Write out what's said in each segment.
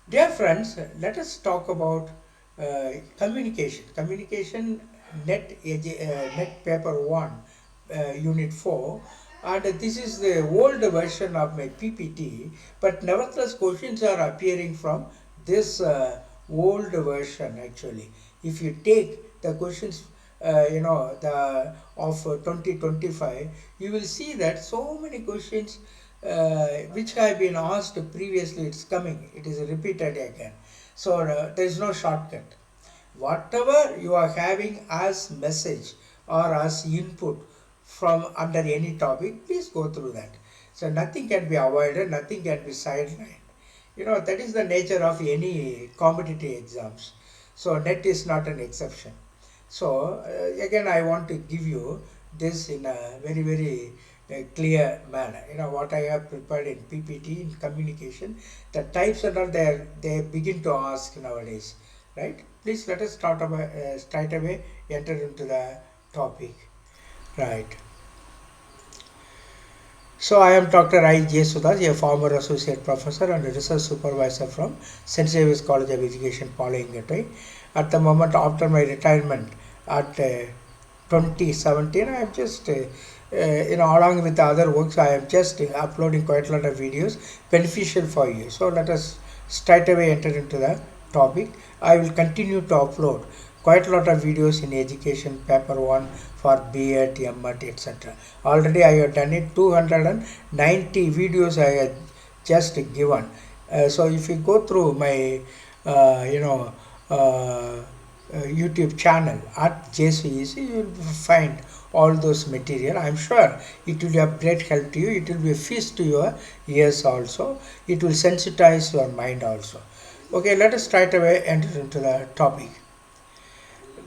Dear friends, let us talk about communication. Communication net paper 1, unit 4, and this is the old version of my PPT, but nevertheless questions are appearing from this old version actually. If you take the questions the of 2025, you will see that so many questions which have been asked previously, it's coming, it is repeated again. So there is no shortcut. Whatever you are having as message or as input from under any topic, please go through that. So nothing can be avoided, nothing can be sidelined. That is the nature of any competitive exams. So NET is not an exception. So again, I want to give you this in a very, very clear manner. What I have prepared in PPT in communication, the types and all they begin to ask nowadays, right? Please let us start straight away enter into the topic, right? So I am Dr.I.JESU DOSS SJ, a former associate professor and a research supervisor from St.Xavier's College of Education, Palayamkotti. At the moment, after my retirement at 2017, I am just, along with the other works, I am just uploading quite a lot of videos beneficial for you. So let us straight away enter into the topic. I will continue to upload quite a lot of videos in education, paper 1 for B.Ed., M.Ed., etc. Already I have done it, 290 videos I have just given. So if you go through my, YouTube channel at jesueasy, you will find all those material. I am sure it will be of great help to you. It will be a feast to your ears also. It will sensitize your mind also. Okay, let us straight away enter into the topic.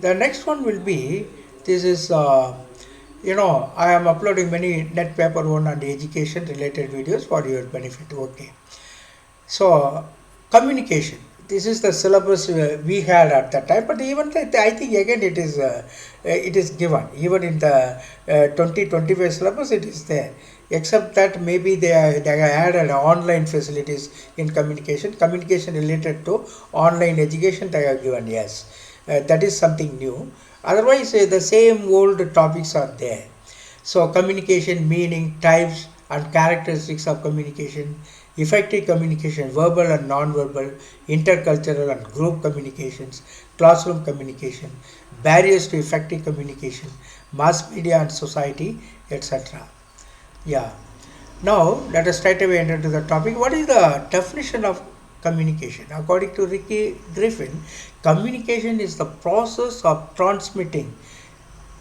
The next one will be, this is I am uploading many net paper 1 and education related videos for your benefit. Okay, so communication, this is the syllabus we had at that time, but even I think again it is given even in the 2025 syllabus, it is there, except that maybe they added online facilities in communication related to online education they have given. Yes, that is something new. Otherwise the same old topics are there. So communication meaning, types and characteristics of communication, effective communication, verbal and non-verbal, intercultural and group communications, classroom communication, barriers to effective communication, mass media and society, etc. Yeah. Now let us straight away enter into the topic. What is the definition of communication? According to Ricky Griffin, communication is the process of transmitting,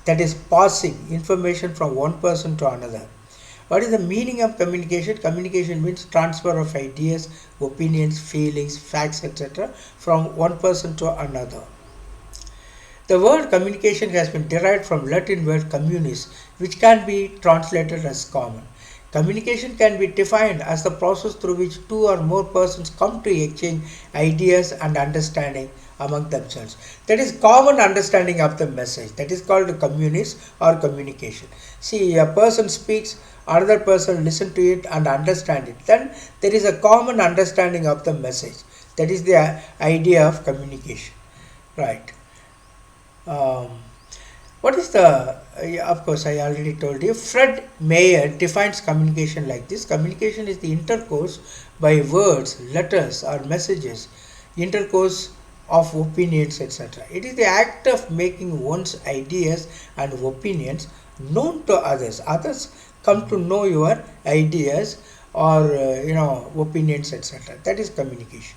that is passing information from one person to another. What is the meaning of communication? Communication means transfer of ideas, opinions, feelings, facts, etc. from one person to another. The word communication has been derived from Latin word communis, which can be translated as common. Communication can be defined as the process through which two or more persons come to exchange ideas and understanding among themselves. That is common understanding of the message. That is called communis or communication. See, a person speaks, another person listen to it and understand it. Then there is a common understanding of the message. That is the idea of communication. Right. Um, what is the, of course, I already told you. Fred Mayer defines communication like this. Communication is the intercourse by words, letters, or messages, intercourse of opinions, etc. It is the act of making one's ideas and opinions known to others. Others come to know your ideas or, opinions, etc. That is communication.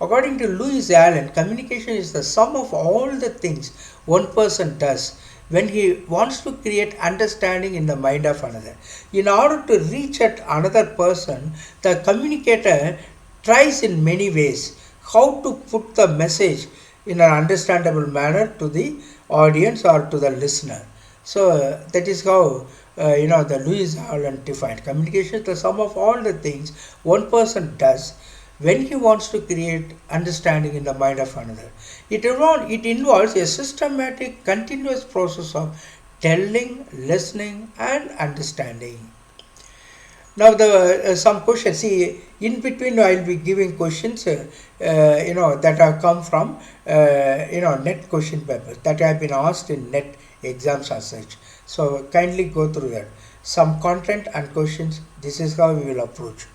According to Lewis Allen, communication is the sum of all the things one person does when he wants to create understanding in the mind of another. In order to reach at another person, the communicator tries in many ways how to put the message in an understandable manner to the audience or to the listener. So that is how the Lewis Allen defined communication is the sum of all the things one person does when he wants to create understanding in the mind of another. It involves a systematic, continuous process of telling, listening, and understanding. Now the some questions. See, in between I will be giving questions, that have come from NET question papers that have been asked in NET exams as such. So kindly go through that. Some content and questions. This is how we will approach.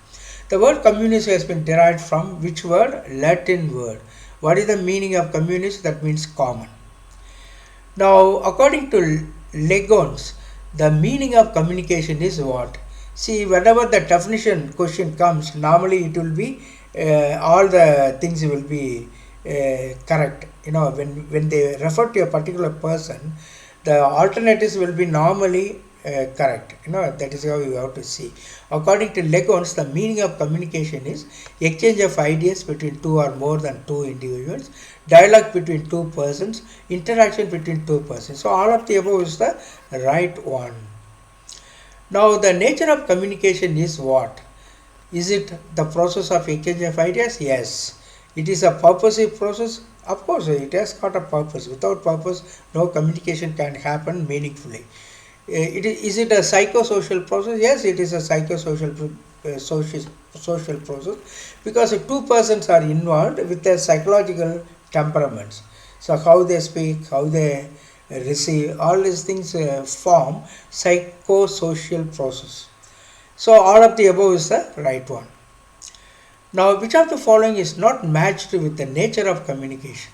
The word communist has been derived from which word? Latin word. What is the meaning of communist? That means common. Now, according to Legons, the meaning of communication is what? See, whenever the definition question comes, normally it will be all the things will be correct. When they refer to a particular person, the alternatives will be normally correct. That is how you have to see. According to Legons, the meaning of communication is exchange of ideas between two or more than two individuals, dialogue between two persons, interaction between two persons. So all of the above is the right one. Now the nature of communication is what? Is it the process of exchange of ideas? Yes. It is a purposive process. Of course, it has got a purpose. Without purpose, no communication can happen meaningfully. Is it a psychosocial process? Yes, it is a psychosocial social process, because if two persons are involved with their psychological temperaments. So how they speak, how they receive, all these things form psychosocial process. So all of the above is the right one. Now, which of the following is not matched with the nature of communication?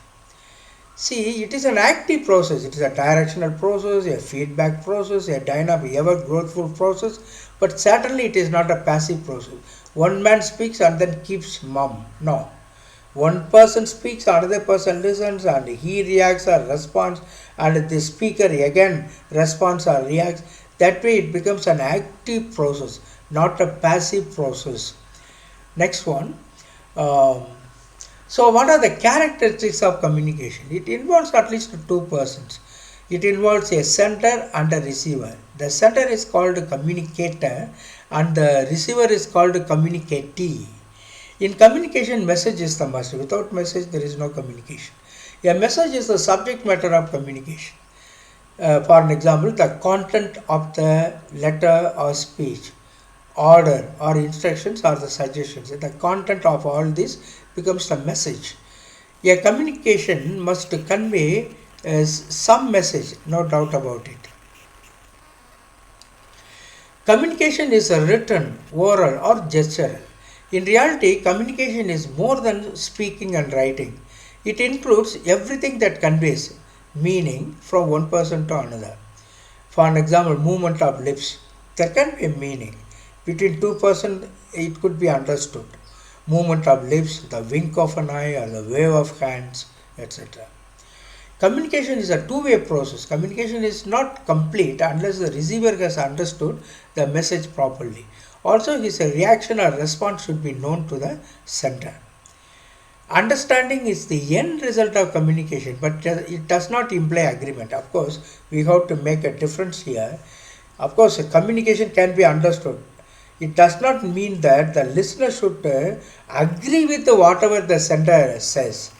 See, it is an active process. It is a directional process, a feedback process, a dynamic, ever growthful process, but certainly it is not a passive process. One man speaks and then keeps mum. No. One person speaks, another person listens, and he reacts or responds, and the speaker again responds or reacts. That way it becomes an active process, not a passive process. Next one. So what are the characteristics of communication? It involves at least two persons. It involves a sender and a receiver. The sender is called a communicator and the receiver is called a communicatee. In communication, message is the must. Without message, there is no communication. A message is the subject matter of communication. For an example, the content of the letter or speech, order or instructions or the suggestions. The content of all this becomes the message. A communication must convey some message, no doubt about it. Communication is a written, oral or gestural. In reality, communication is more than speaking and writing. It includes everything that conveys meaning from one person to another. For an example, movement of lips. There can be a meaning. Between two persons, it could be understood. Movement of lips, the wink of an eye or the wave of hands, etc. Communication is a two-way process. Communication is not complete unless the receiver has understood the message properly. Also, his reaction or response should be known to the sender. Understanding is the end result of communication, but it does not imply agreement. Of course, we have to make a difference here. Of course, communication can be understood. It does not mean that the listener should agree with whatever the sender says.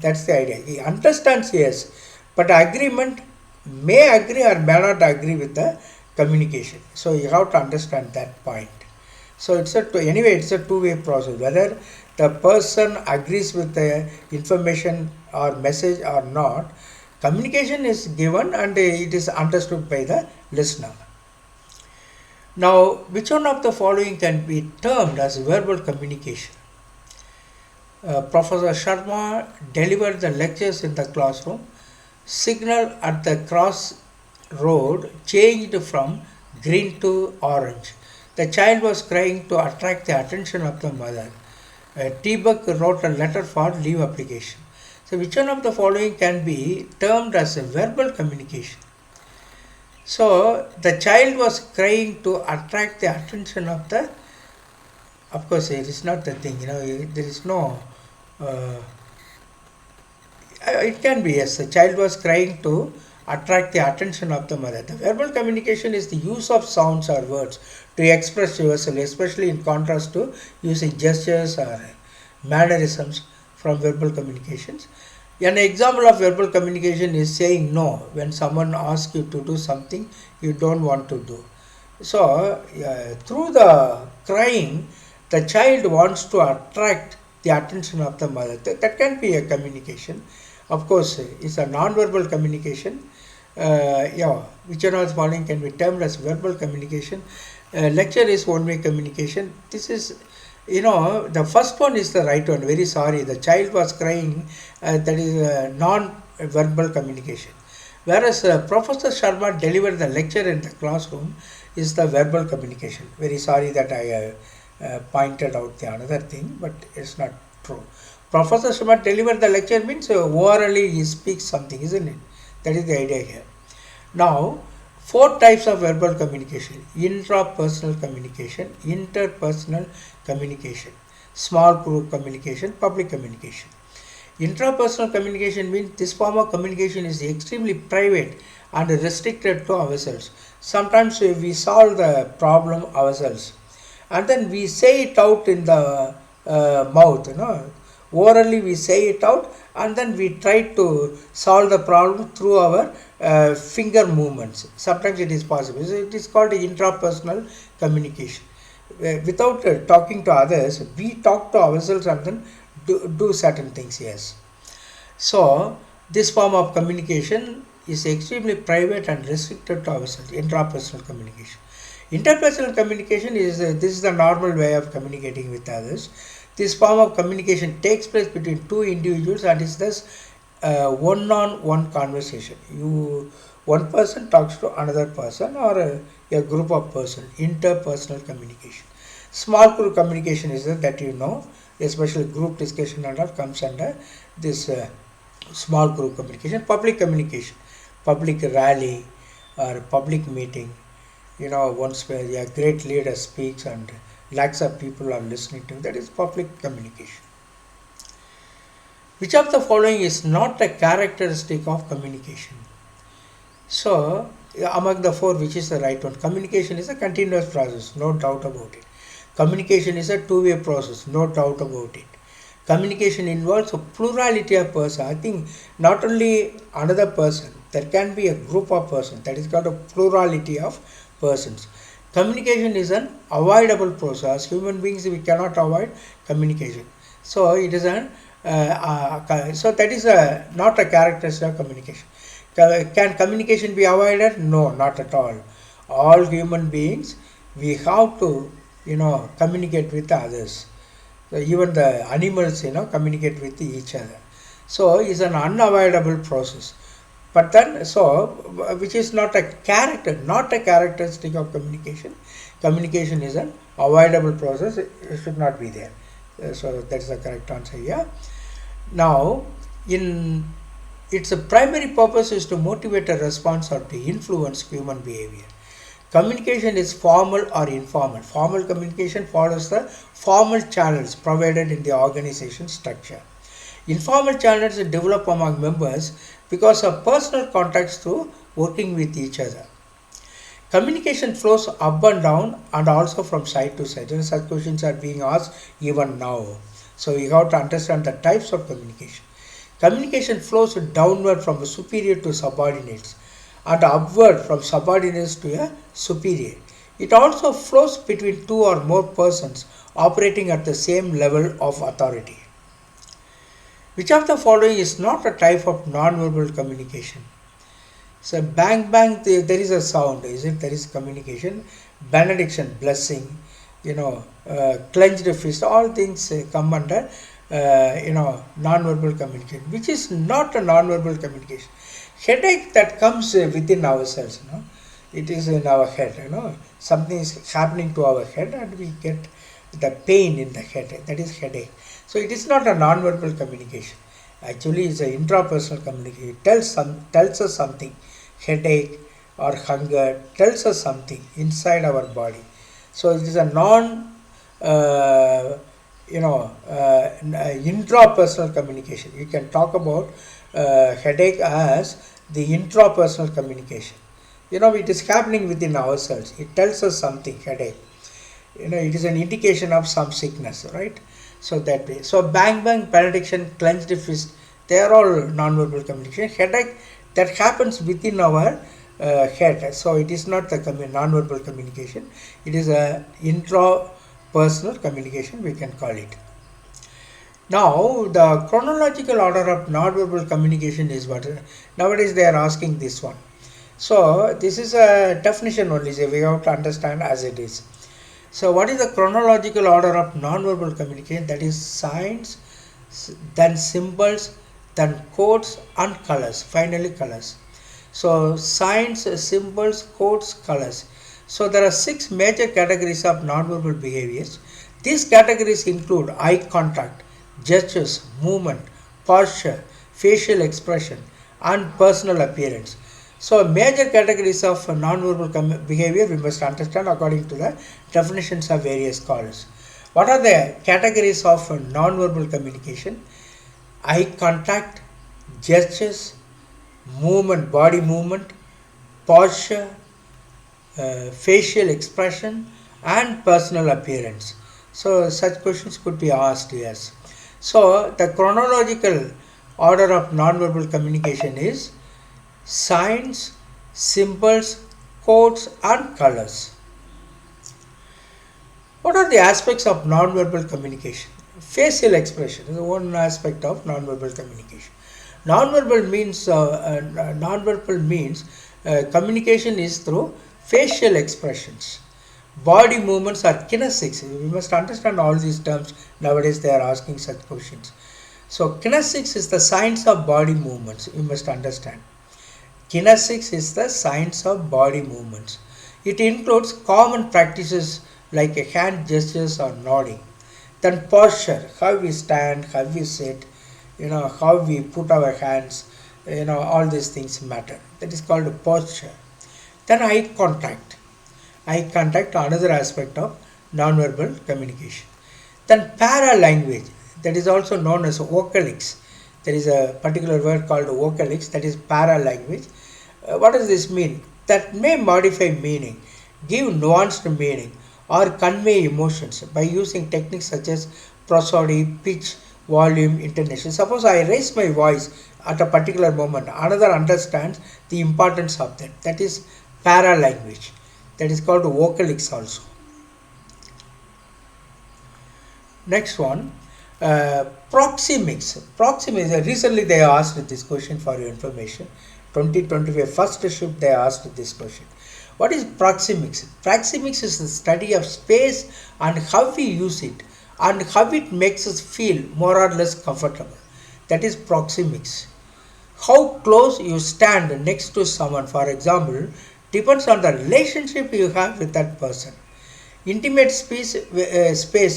That's the idea. He understands, yes, but agreement may agree or may not agree with the communication. So you have to understand that point. So it's a two-way process. Whether the person agrees with the information or message or not, communication is given and it is understood by the listener. Now, which one of the following can be termed as verbal communication? Professor Sharma delivered the lectures in the classroom. Signal at the crossroad changed from green to orange. The child was crying to attract the attention of the mother. T-Buck wrote a letter for leave application. So which one of the following can be termed as a verbal communication? So the child was crying to attract the attention of the, of course it is not the thing, there is no, it can be, yes, the child was crying to attract the attention of the mother. The verbal communication is the use of sounds or words to express yourself, especially in contrast to using gestures or mannerisms from verbal communications. An example of verbal communication is saying no when someone asks you to do something you don't want to do. through the crying, the child wants to attract the attention of the mother. That can be a communication. Of course, it's a non-verbal communication. Which are all following can be termed as verbal communication. Lecture is one-way communication. This is, the first one is the right one. Very sorry, the child was crying. That is non-verbal communication. Whereas Professor Sharma delivered the lecture in the classroom is the verbal communication. Very sorry that I pointed out the another thing, but it's not true. Professor Sharma delivered the lecture means orally he speaks something, isn't it? That is the idea here. Now, 4 types of verbal communication: intrapersonal communication, interpersonal communication, small group communication, public communication. Intrapersonal communication means this form of communication is extremely private and restricted to ourselves. Sometimes we solve the problem ourselves and then we say it out in the mouth, orally we say it out and then we try to solve the problem through our finger movements. Sometimes it is possible. So it is called intrapersonal communication. Without talking to others, we talk to ourselves and then do certain things. Yes. So this form of communication is extremely private and restricted to ourselves. Intrapersonal communication. Interpersonal communication is this is the normal way of communicating with others. This form of communication takes place between two individuals and is thus one-on-one conversation. One person talks to another person or a group of persons. Interpersonal communication. Small group communication is that especially group discussion and all comes under this small group communication. Public communication, public rally or public meeting. Once a great leader speaks and lakhs of people are listening to him, that is public communication. Which of the following is not a characteristic of communication? So, among the 4, which is the right one? Communication is a continuous process, no doubt about it. Communication is a two-way process, no doubt about it. Communication involves a plurality of persons. I think not only another person, there can be a group of persons. That is called a plurality of persons. Communication is an avoidable process. Human beings, we cannot avoid communication. So it is so that is not a characteristic of communication. Can communication be avoided? No, not at all. All human beings, we have to communicate with others. So even the animals communicate with each other. So it's an unavoidable process. But then which is not a characteristic of communication. Communication is an avoidable process. It should not be there. So that is the correct answer here. Now, its primary purpose is to motivate a response or to influence human behavior. Communication is formal or informal. Formal communication follows the formal channels provided in the organization structure. Informal channels develop among members because of personal contacts through working with each other. Communication flows up and down and also from side to side. And such questions are being asked even now. So you have to understand the types of communication. Communication flows downward from the superior to subordinates and upward from subordinates to a superior. It also flows between 2 or more persons operating at the same level of authority. Which of the following is not a type of non-verbal communication? So bang bang, there is a sound, is it? There is communication. Benediction, blessing, clenched fist, all things come under non-verbal communication. Which is not a non-verbal communication? Headache that comes within ourselves, it is in our head, something is happening to our head and we get the pain in the head, that is headache. So it is not a non-verbal communication. Actually, it's an intrapersonal communication. It tells us something. Headache or hunger tells us something inside our body. So it is a intrapersonal communication. You can talk about headache as the intrapersonal communication. It is happening within ourselves. It tells us something, headache. It is an indication of some sickness, right? So that way. So bang bang, benediction, clenched fist, they are all non-verbal communication. Headache that happens within our head. So it is not the non-verbal communication. It is a intrapersonal communication, we can call it. Now, the chronological order of non-verbal communication is what nowadays they are asking this one. So this is a definition only, so we have to understand as it is. So what is the chronological order of non-verbal communication? That is signs, then symbols, then codes and colors, finally colors. So signs, symbols, codes, colors. So there are 6 major categories of non-verbal behaviors. These categories include eye contact, gestures, movement, posture, facial expression and personal appearance. So major categories of non-verbal behavior we must understand according to the definitions of various scholars. What are the categories of non-verbal communication? Eye contact, gestures, movement, body movement, posture, facial expression and personal appearance. So such questions could be asked, yes. So the chronological order of non-verbal communication is signs, symbols, codes and colors. What are the aspects of non-verbal communication? Facial expression is one aspect of non-verbal communication. Non-verbal means communication is through facial expressions. Body movements are kinesics. We must understand all these terms. Nowadays they are asking such questions. So kinesics is the science of body movements. You must understand. Kinesics is the science of body movements. It includes common practices like hand gestures or nodding. Then posture, how we stand, how we sit, how we put our hands, all these things matter. That is called posture. Then eye contact. Eye contact, another aspect of non-verbal communication. Then paralanguage, that is also known as vocalics. There is a particular word called vocalics, that is paralanguage. What does this mean? That may modify meaning, give nuanced meaning, or convey emotions by using techniques such as prosody, pitch, volume, intonation. Suppose I raise my voice at a particular moment, another understands the importance of that. That is paralanguage. That is called vocalics also. Next one, proxemics. Proxemics, recently they asked this question for your information. 2025 first shift they asked this question. What is proxemics? Proxemics is the study of space and how we use it and how it makes us feel more or less comfortable. That is proxemics. How close you stand next to someone, for example, depends on the relationship you have with that person. Intimate space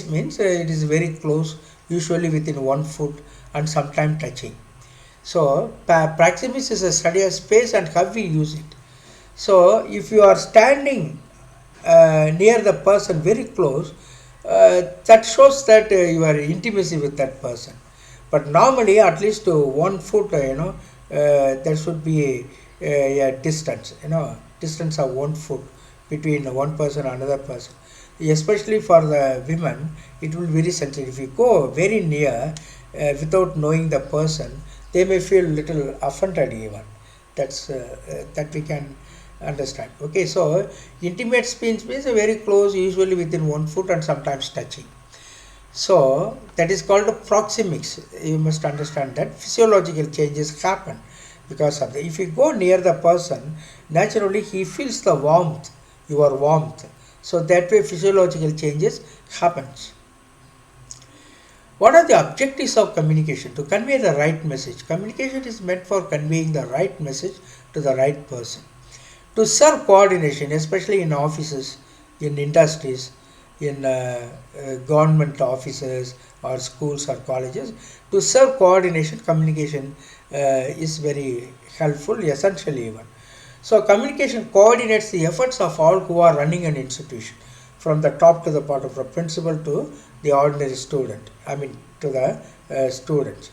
means it is very close, usually within 1 foot and sometimes touching. So proxemics is a study of space and how we use it. So if you are standing near the person very close, that shows that you are intimacy with that person. But normally at least 1 foot, there should be a distance, distance of 1 foot between one person and another person. Especially for the women, it will be very sensitive. If you go very near without knowing the person, they may feel little offended even. That's that we can understand. Okay, so intimate space means very close, usually within 1 foot and sometimes touching. So that is called proxemics. You must understand that physiological changes happen because of that. If you go near the person, naturally he feels the warmth, your warmth. So that way physiological changes happens. What are the objectives of communication? To convey the right message. Communication is meant for conveying the right message to the right person. To serve coordination, especially in offices, in industries, in government offices or schools or colleges, to serve coordination, communication is very helpful, essential even. So communication coordinates the efforts of all who are running an institution, from the top to the bottom, from principal to the ordinary student, to the students.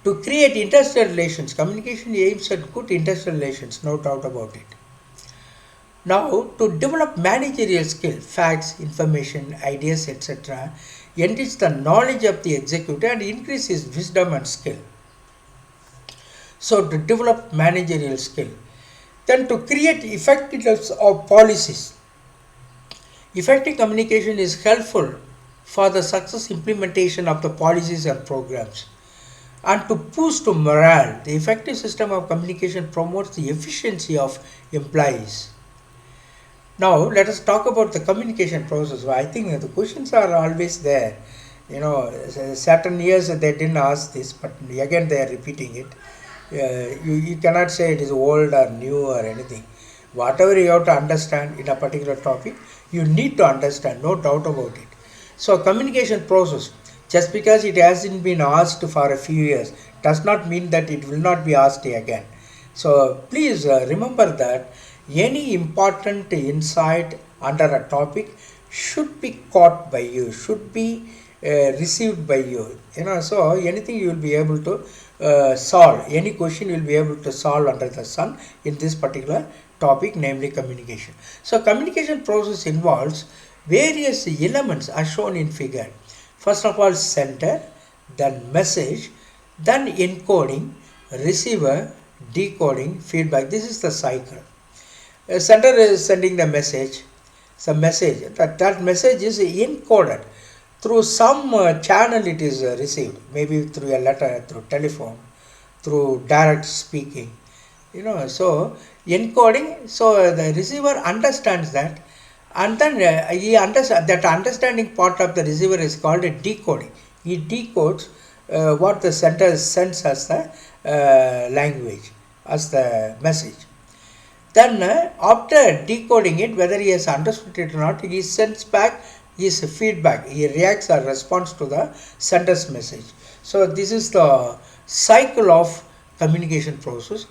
To create industrial relations, communication aims at good industrial relations, no doubt about it. Now, to develop managerial skill, facts, information, ideas, etc., enrich the knowledge of the executive and increase his wisdom and skill. So, to develop managerial skill, Then to create effectiveness of policies. Effective communication is helpful for the success implementation of the policies and programs. And to boost morale, the effective system of communication promotes the efficiency of employees. Now let us talk about the communication process. I think the questions are always there. Certain years they didn't ask this, but again they are repeating it. You cannot say it is old or new or anything. Whatever you have to understand in a particular topic, you need to understand, no doubt about it. So communication process, just because it hasn't been asked for a few years, does not mean that it will not be asked again. So please remember that any important insight under a topic should be caught by you, should be received by you. So anything you will be able to solve, any question you will be able to solve under the sun in this particular topic, namely communication. So communication process involves various elements as shown in figure. First of all, sender, then message, then encoding, receiver, decoding, feedback. This is the cycle. A sender is sending the message. Some message, that message is encoded through some channel. It is received, maybe through a letter, through telephone, through direct speaking. So encoding, so the receiver understands that, and then he understands that. Understanding part of the receiver is called a decoding. He decodes what the sender sends as the language, as the message. Then after decoding it, whether he has understood it or not, he sends back his feedback. He reacts or responds to the sender's message. So this is the cycle of communication process.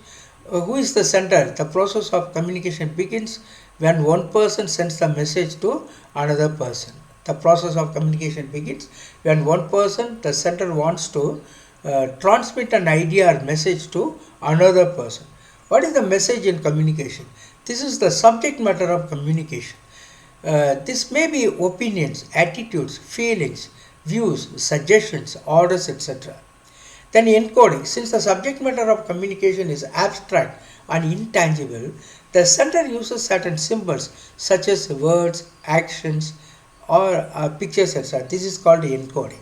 Who is the sender? The process of communication begins when one person sends the message to another person. The process of communication begins when one person, the sender, wants to transmit an idea or message to another person. What is the message in communication? This is the subject matter of communication. This may be opinions, attitudes, feelings, views, suggestions, orders, etc. Then encoding. Since the subject matter of communication is abstract and intangible, the sender uses certain symbols such as words, actions, or pictures, etc. This is called encoding.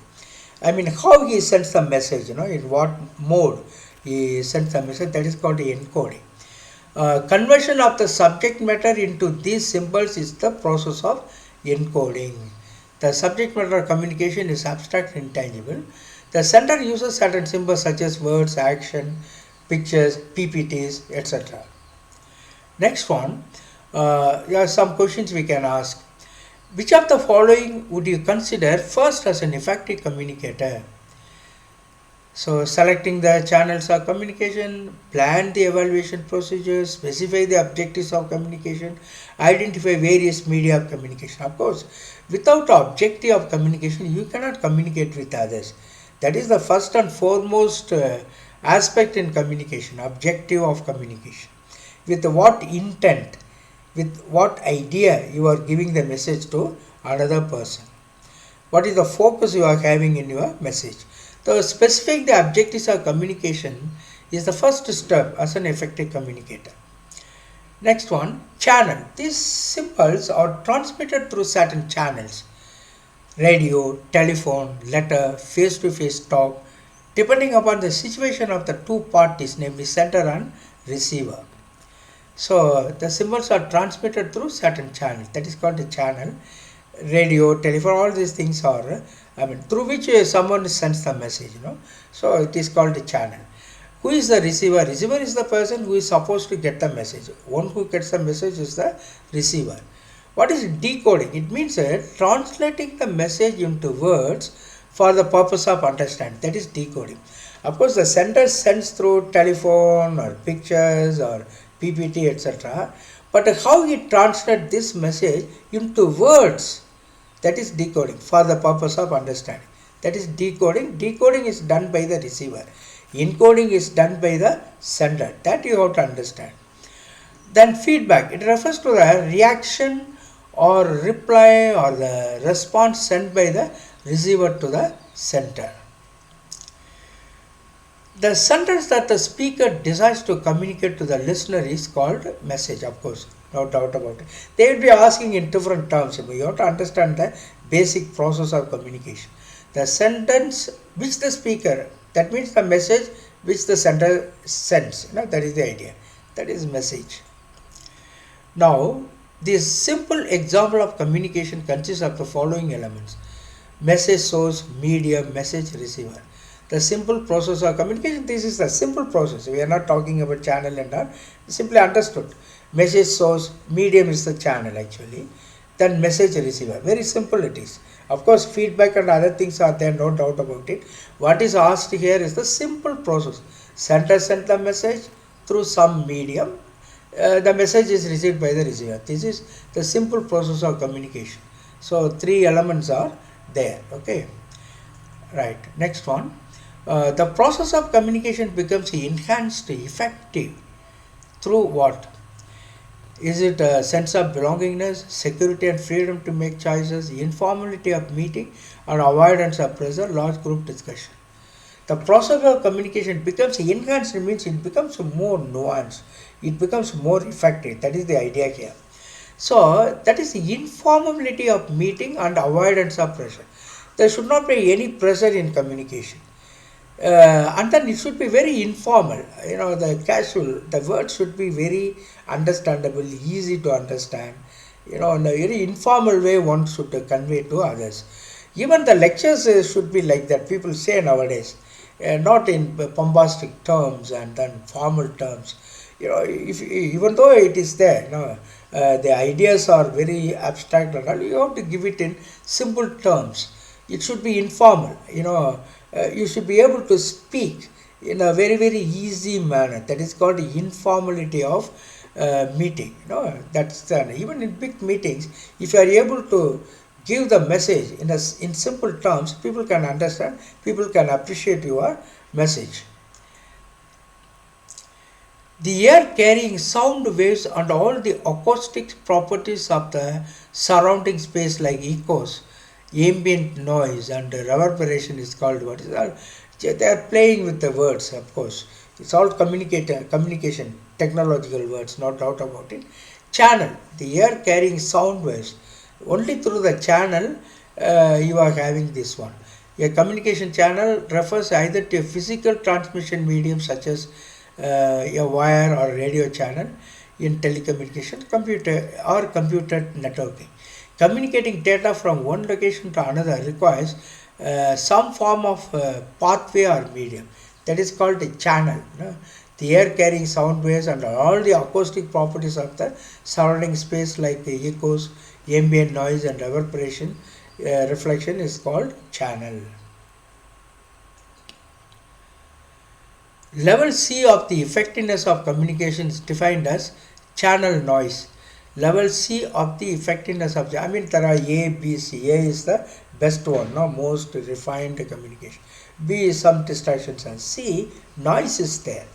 How he sends the message, in what mode he sends the message, that is called encoding. Conversion of the subject matter into these symbols is the process of encoding. The subject matter of communication is abstract and intangible. The sender uses certain symbols such as words, action, pictures, PPTs, etc. Next one, there are some questions we can ask. Which of the following would you consider first as an effective communicator? So selecting the channels of communication, plan the evaluation procedures, specify the objectives of communication, identify various media of communication. Of course, without objective of communication, you cannot communicate with others. That is the first and foremost aspect in communication, objective of communication. With what intent, with what idea you are giving the message to another person. What is the focus you are having in your message? So specifying the objectives of communication is the first step as an effective communicator. Next one, channel. These symbols are transmitted through certain channels. Radio, telephone, letter, face-to-face talk, depending upon the situation of the two parties, namely sender and receiver. So the symbols are transmitted through certain channels. That is called the channel. Radio, telephone, all these things are through which someone sends the message, So it is called a channel. Who is the receiver? Receiver is the person who is supposed to get the message. One who gets the message is the receiver. What is decoding? It means translating the message into words for the purpose of understanding. That is decoding. Of course, the sender sends through telephone or pictures or PPT, etc. But how he translates this message into words, that is decoding for the purpose of understanding. That is decoding. Decoding is done by the receiver. Encoding is done by the sender. That you have to understand. Then feedback. It refers to the reaction or reply or the response sent by the receiver to the sender. The sentence that the speaker desires to communicate to the listener is called message, of course, no doubt about it. They will be asking in different terms. You have to understand the basic process of communication. The sentence which the speaker, that means the message which the sender sends, that is the idea. That is message. Now, this simple example of communication consists of the following elements: message source, medium, message receiver. The simple process of communication, this is the simple process. We are not talking about channel and all. Simply understood. Message source, medium is the channel actually. Then message receiver. Very simple it is. Of course, feedback and other things are there, no doubt about it. What is asked here is the simple process. Sender sent the message through some medium. The message is received by the receiver. This is the simple process of communication. So, three elements are there. Okay. Right. Next one. The process of communication becomes enhanced, effective through what? Is it a sense of belongingness, security and freedom to make choices, informality of meeting, or avoidance of pressure, large group discussion? The process of communication becomes enhanced, means it becomes more nuanced, it becomes more effective. That is the idea here. So, that is the informality of meeting and avoidance of pressure. There should not be any pressure in communication. And then it should be very informal, the casual, the words should be very understandable, easy to understand, in a very informal way one should convey to others. Even the lectures should be like that, people say nowadays, not in bombastic terms and then formal terms. Even though it is there, the ideas are very abstract and all, you have to give it in simple terms. It should be informal, you should be able to speak in a very, very easy manner. That is called the informality of meeting. That's even in big meetings, if you are able to give the message in simple terms, people can understand, people can appreciate your message. The air carrying sound waves and all the acoustic properties of the surrounding space like echoes, ambient noise and reverberation is called what is that? They are playing with the words, of course. It's all communication, technological words, no doubt about it. Channel, the air carrying sound waves. Only through the channel you are having this one. A communication channel refers either to a physical transmission medium such as a wire or radio channel in telecommunication, computer networking. Communicating data from one location to another requires some form of pathway or medium. That is called a channel. The air carrying sound waves and all the acoustic properties of the surrounding space like the echoes, ambient noise and reverberation, reflection is called channel. Level C of the effectiveness of communication is defined as channel noise. Level C of the effectiveness of, there are A, B, C. A is the best one, most refined communication. B is some distractions and C, noise is there.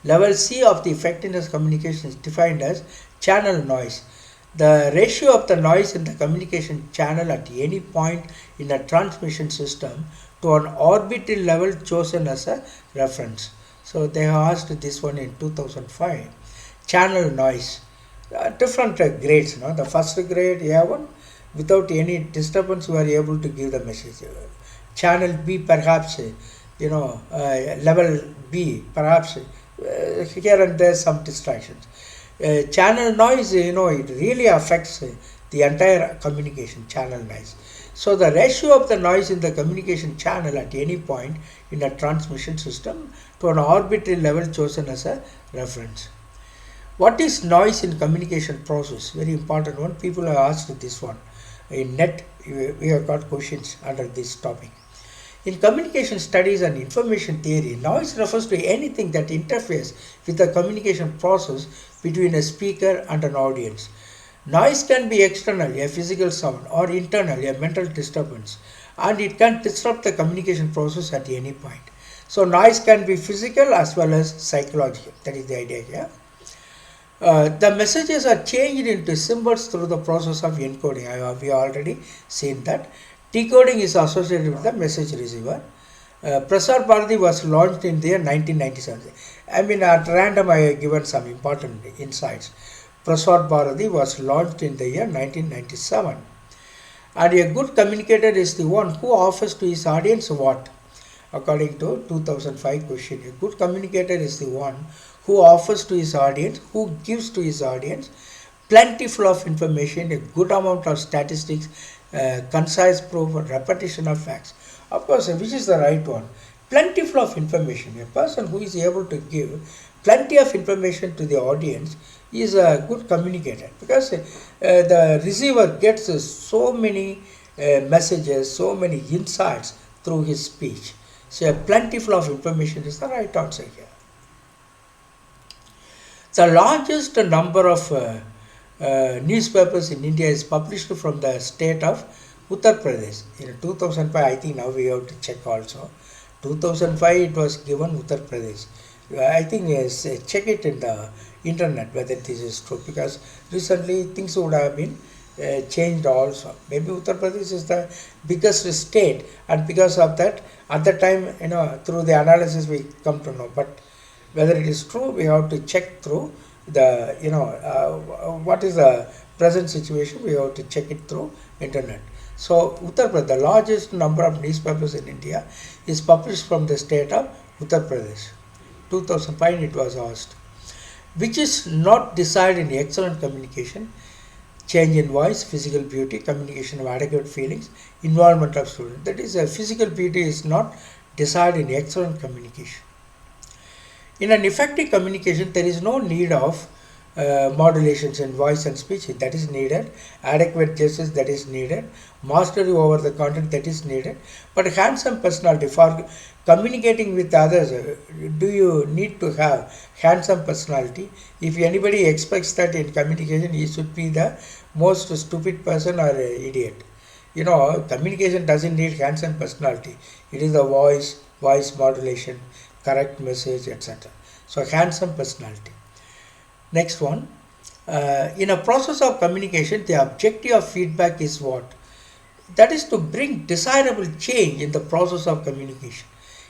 Level C of the effectiveness communication is defined as channel noise. The ratio of the noise in the communication channel at any point in a transmission system to an arbitrary level chosen as a reference. So they have asked this one in 2005. Channel noise. Different grades. The first grade A1, without any disturbance you are able to give the message. Channel B perhaps, level B perhaps here and there some distractions. Channel noise, it really affects the entire communication channel noise. So the ratio of the noise in the communication channel at any point in a transmission system to an arbitrary level chosen as a reference. What is noise in communication process? Very important one. People have asked this one. In NET, we have got questions under this topic. In communication studies and information theory, noise refers to anything that interferes with the communication process between a speaker and an audience. Noise can be external, a physical sound, or internal, a mental disturbance, and it can disrupt the communication process at any point. So noise can be physical as well as psychological. That is the idea here. The messages are changed into symbols through the process of encoding. We have already seen that. Decoding is associated with the message receiver. Prasar Bharati was launched in the year 1997. I mean, at random I have given some important insights. Prasar Bharati was launched in the year 1997. And a good communicator is the one who offers to his audience what? According to 2005 question, a good communicator is the one who offers to his audience, who gives to his audience plentiful of information, a good amount of statistics, concise proof, and repetition of facts. Of course, which is the right one? Plentiful of information. A person who is able to give plenty of information to the audience is a good communicator, because the receiver gets so many messages, so many insights through his speech. So, plentiful of information is the right answer here. The largest number of newspapers in India is published from the state of Uttar Pradesh. In 2005, I think now we have to check also. 2005 it was given Uttar Pradesh. I think check it in the internet whether this is true, because recently things would have been changed also. Maybe Uttar Pradesh is the biggest state, and because of that, at the time, through the analysis we come to know. But whether it is true, we have to check through the, what is the present situation, we have to check it through internet. So, Uttar Pradesh, the largest number of newspapers in India is published from the state of Uttar Pradesh. 2005 it was asked. Which is not desired in excellent communication? Change in voice, physical beauty, communication of adequate feelings, involvement of student. That is, physical beauty is not desired in excellent communication. In an effective communication, there is no need of modulations in voice and speech, that is needed. Adequate gestures, that is needed. Mastery over the content, that is needed. But handsome personality, for communicating with others, do you need to have handsome personality? If anybody expects that in communication, he should be the most stupid person or idiot. Communication doesn't need handsome personality. It is the voice modulation, correct message, etc. So, handsome personality. Next one. In a process of communication, the objective of feedback is what? That is to bring desirable change in the process of communication.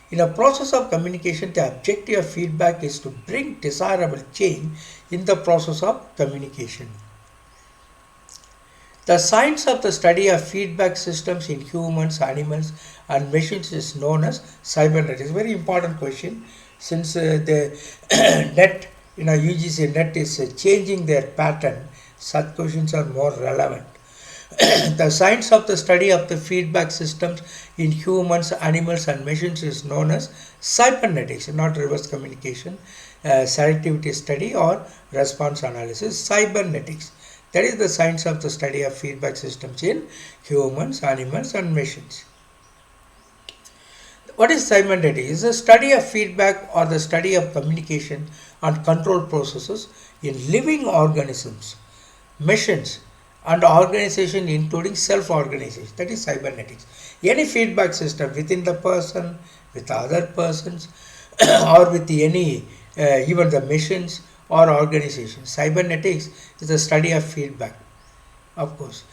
In a process of communication, the objective of feedback is to bring desirable change in the process of communication. The science of the study of feedback systems in humans, animals, and machines is known as cybernetics. Very important question, since the NET, UGC NET is changing their pattern. Such questions are more relevant. The science of the study of the feedback systems in humans, animals, and machines is known as cybernetics, not reverse communication, selectivity study, or response analysis. Cybernetics. That is the science of the study of feedback systems in humans, animals, and machines. What is cybernetics? It is a study of feedback or the study of communication and control processes in living organisms, machines, and organization, including self-organization. That is cybernetics. Any feedback system within the person, with other persons, or with any, even the machines or organization. Cybernetics is the study of feedback. Of course,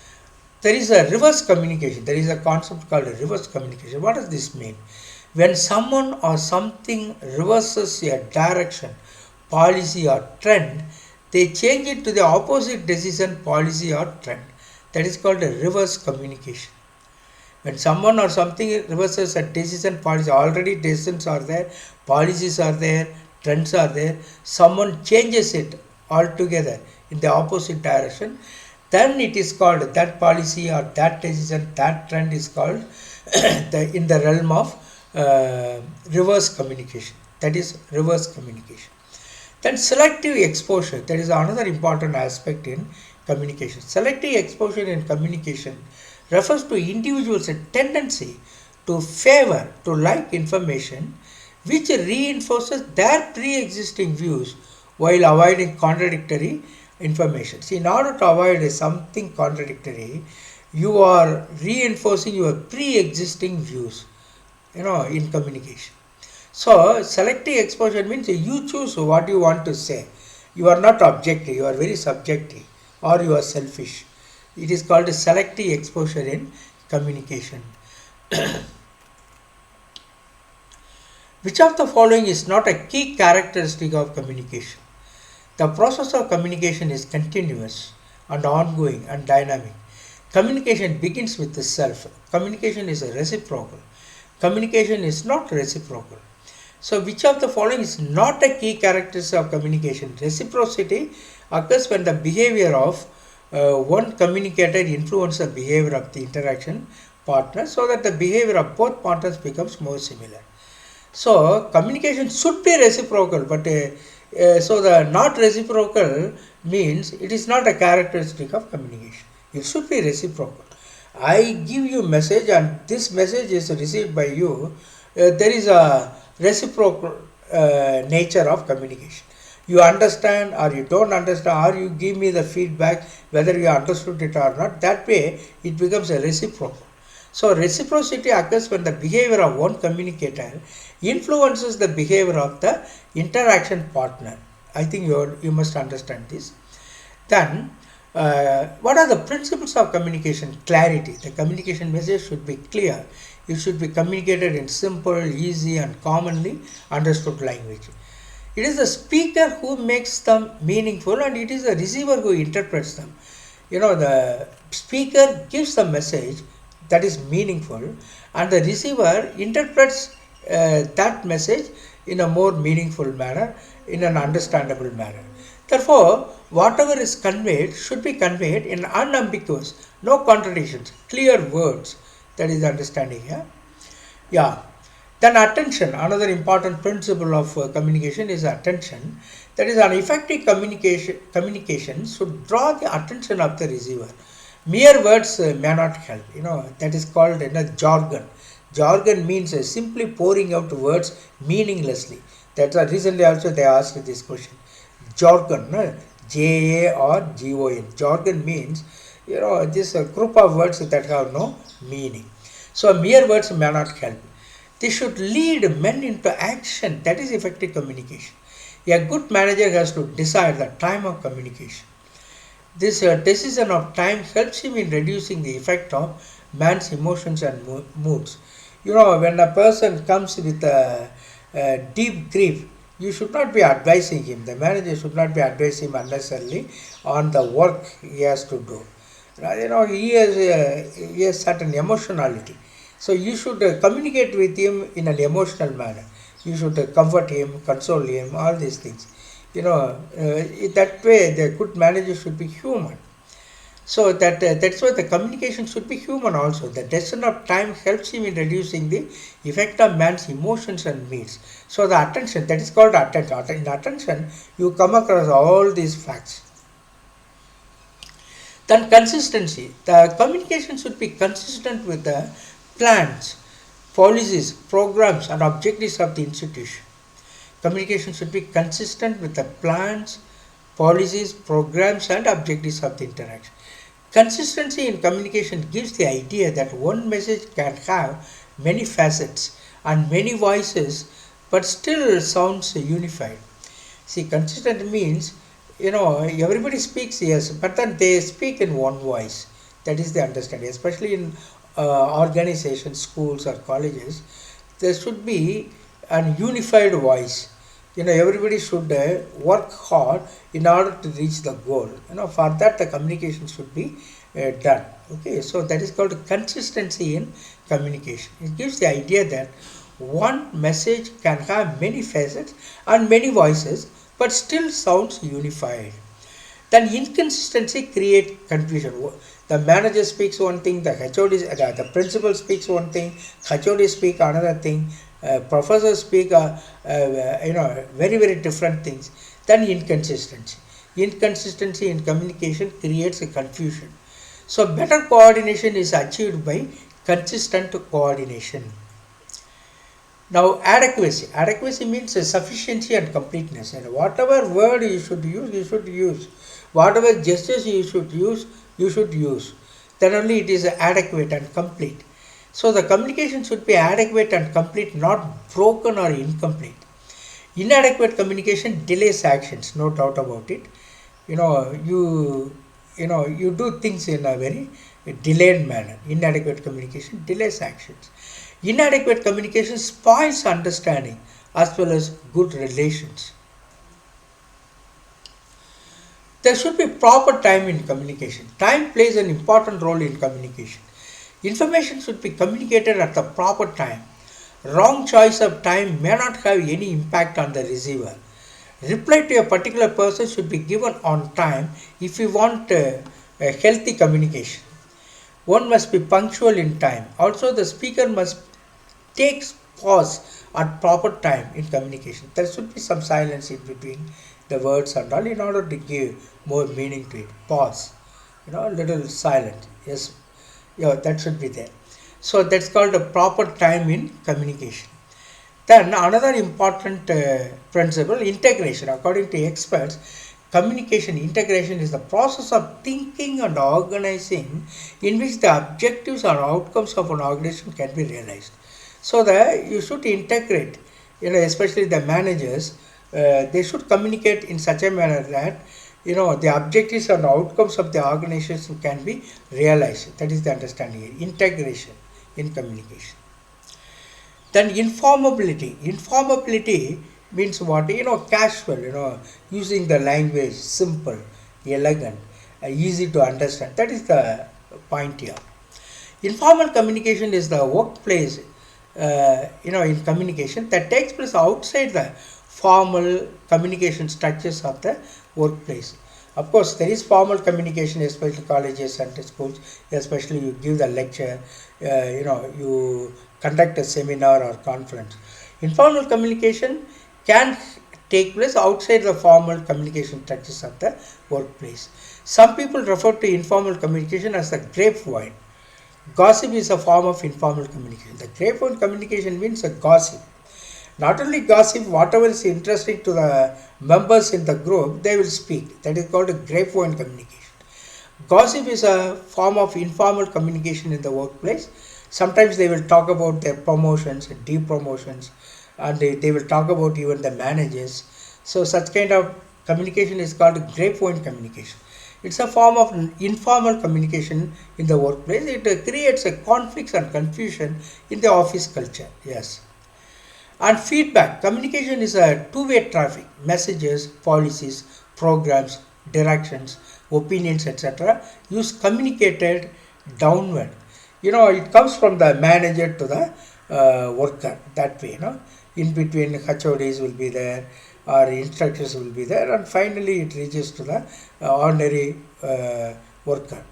there is a reverse communication. There is a concept called reverse communication. What does this mean? When someone or something reverses a direction, policy, or trend, they change it to the opposite decision, policy, or trend. That is called a reverse communication. When someone or something reverses a decision, policy, already decisions are there, policies are there, trends are there, someone changes it altogether in the opposite direction, then it is called, that policy or that decision, that trend is called in the realm of reverse communication. That is reverse communication. Then selective exposure, that is another important aspect in communication. Selective exposure in communication refers to individuals' tendency to favor, to like information which reinforces their pre-existing views while avoiding contradictory information. See, in order to avoid something contradictory, you are reinforcing your pre-existing views, in communication. So, selective exposure means you choose what you want to say. You are not objective, you are very subjective, or you are selfish. It is called selective exposure in communication. Which of the following is not a key characteristic of communication? The process of communication is continuous and ongoing and dynamic. Communication begins with the self. Communication is a reciprocal. Communication is not reciprocal. So which of the following is not a key characteristic of communication? Reciprocity occurs when the behavior of one communicator influences the behavior of the interaction partner, so that the behavior of both partners becomes more similar. So communication should be reciprocal, but so the not reciprocal means it is not a characteristic of communication. It should be reciprocal. I give you message and this message is received by you. There is a reciprocal nature of communication. You understand or you don't understand, or you give me the feedback whether you understood it or not. That way it becomes a reciprocal. So reciprocity occurs when the behavior of one communicator influences the behavior of the interaction partner. I think you must understand this. Then what are the principles of communication? Clarity. The communication message should be clear. It should be communicated in simple, easy and commonly understood language. It is the speaker who makes them meaningful, and it is the receiver who interprets them. The speaker gives the message that is meaningful, and the receiver interprets that message in a more meaningful manner, in an understandable manner. Therefore, whatever is conveyed should be conveyed in unambiguous, no contradictions, clear words. That is the understanding here. Yeah. Then attention, another important principle of communication is attention. That is, an effective communication should draw the attention of the receiver. Mere words may not help. That is called jargon. Jargon means simply pouring out words meaninglessly. That's why recently also they asked this question. Jargon, J-A-R-G-O-N. Jargon means this group of words that have no meaning. So mere words may not help. They should lead men into action. That is effective communication. A good manager has to decide the time of communication. This decision of time helps him in reducing the effect of man's emotions and moods. When a person comes with a deep grief, you should not be advising him. The manager should not be advising him unnecessarily on the work he has to do. He has certain emotionality. So you should communicate with him in an emotional manner. You should comfort him, console him, all these things. That way the good manager should be human. So that's why the communication should be human also. The decision of time helps him in reducing the effect of man's emotions and needs. So the attention, that is called attention. In attention, you come across all these facts. Then consistency. The communication should be consistent with the plans, policies, programs and objectives of the institution. Communication should be consistent with the plans, policies, programs and objectives of the interaction. Consistency in communication gives the idea that one message can have many facets and many voices but still sounds unified. See, consistent means, everybody speaks, yes, but then they speak in one voice. That is the understanding, especially in organizations, schools or colleges. There should be an unified voice. Everybody should work hard in order to reach the goal. For that the communication should be done. Okay, so that is called consistency in communication. It gives the idea that one message can have many facets and many voices but still sounds unified. Then inconsistency creates confusion. The manager speaks one thing, the principal speaks one thing, HOD speaks another thing, professors speak very, very different things. Then inconsistency. Inconsistency in communication creates a confusion. So better coordination is achieved by consistent coordination. Now adequacy. Adequacy means sufficiency and completeness. And whatever word you should use. Whatever gestures you should use. Then only it is adequate and complete. So the communication should be adequate and complete, not broken or incomplete. Inadequate communication delays actions, no doubt about it. You do things in a very delayed manner. Inadequate communication delays actions. Inadequate communication spoils understanding as well as good relations. There should be proper time in communication. Time plays an important role in communication. Information should be communicated at the proper time. Wrong choice of time may not have any impact on the receiver. Reply to a particular person should be given on time if you want a healthy communication. One must be punctual in time. Also, the speaker must take pause at proper time in communication. There should be some silence in between the words and all in order to give more meaning to it. Pause, little silent. Yes, that should be there. So that's called a proper time in communication. Then another important principle, integration. According to experts, communication integration is the process of thinking and organizing in which the objectives or outcomes of an organization can be realized. So that you should integrate, especially the managers, they should communicate in such a manner that the objectives and outcomes of the organization can be realized. That is the understanding here. Integration in communication. Then informability. Informability means what? Casual, using the language simple, elegant, easy to understand. That is the point here. Informal communication is the workplace, in communication that takes place outside the formal communication structures of the workplace. Of course, there is formal communication, especially colleges and schools, especially you give the lecture, you conduct a seminar or conference. Informal communication can take place outside the formal communication structures of the workplace. Some people refer to informal communication as the grapevine. Gossip is a form of informal communication. The grapevine communication means a gossip. Not only gossip, whatever is interesting to the members in the group, they will speak. That is called a grapevine communication. Gossip is a form of informal communication in the workplace. Sometimes they will talk about their promotions and depromotions, and they will talk about even the managers. So such kind of communication is called grapevine communication. It's a form of informal communication in the workplace. It creates a conflicts and confusion in the office culture. Yes. And feedback. Communication is a two-way traffic. Messages, policies, programs, directions, opinions, etc. use communicated downward. It comes from the manager to the worker that way. In between, HODs will be there, or instructors will be there, and finally it reaches to the ordinary worker.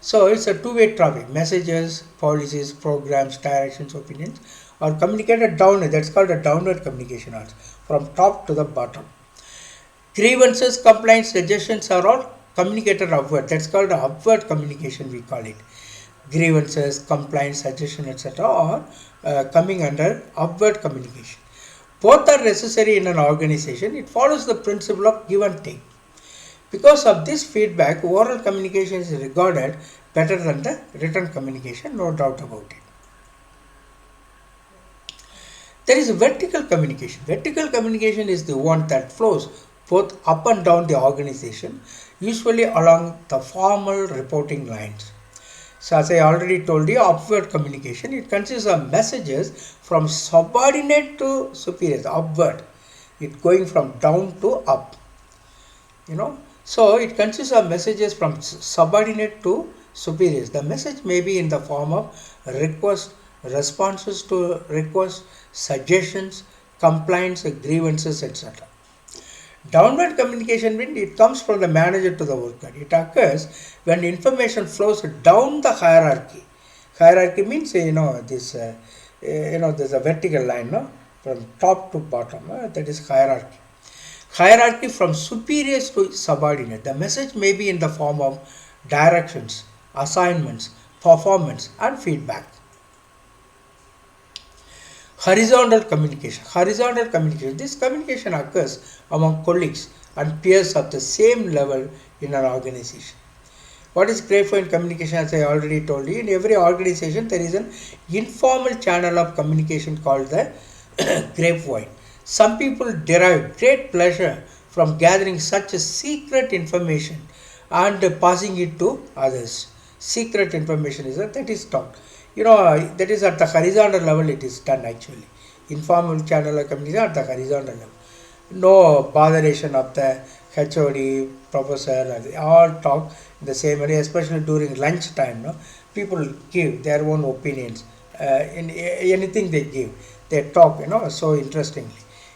So it's a two-way traffic. Messages, policies, programs, directions, opinions are communicated downward. That's called a downward communication also, from top to the bottom. Grievances, complaints, suggestions are all communicated upward. That's called upward communication, we call it. Grievances, complaints, suggestions, etc. are coming under upward communication. Both are necessary in an organization. It follows the principle of give and take. Because of this feedback, oral communication is regarded better than the written communication, no doubt about it. There is vertical communication. Vertical communication is the one that flows both up and down the organization, usually along the formal reporting lines. So as I already told you, upward communication, it consists of messages from subordinate to superiors, upward. It going from down to up. So it consists of messages from subordinate to superiors. The message may be in the form of request, responses to requests, suggestions, complaints, grievances, etc. Downward communication means it comes from the manager to the worker. It occurs when information flows down the hierarchy. Hierarchy means there's a vertical line, from top to bottom. That is hierarchy. Hierarchy from superiors to subordinate. The message may be in the form of directions, assignments, performance, and feedback. Horizontal communication. Horizontal communication. This communication occurs among colleagues and peers of the same level in an organization. What is grapevine communication? As I already told you, in every organization there is an informal channel of communication called the grapevine. Some people derive great pleasure from gathering such a secret information and passing it to others. Secret information that is taught. that is at the horizontal level it is done actually. Informal channel of communication at the horizontal level. No botheration of the HOD, professor, all talk in the same area, especially during lunch time. No? People give their own opinions. In anything they give, they talk, so interestingly.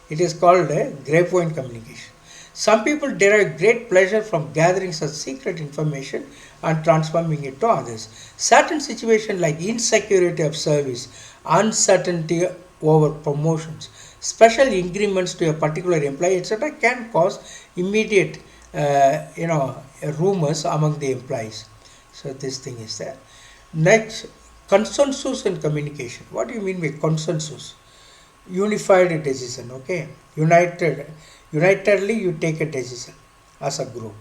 It is called a grapevine communication. Some people derive great pleasure from gathering such secret information and transforming it to others. Certain situations like insecurity of service, uncertainty over promotions, special increments to a particular employee, etc., can cause immediate, rumors among the employees. So this thing is there. Next, consensus and communication. What do you mean by consensus? Unified decision. Okay, unitedly you take a decision as a group.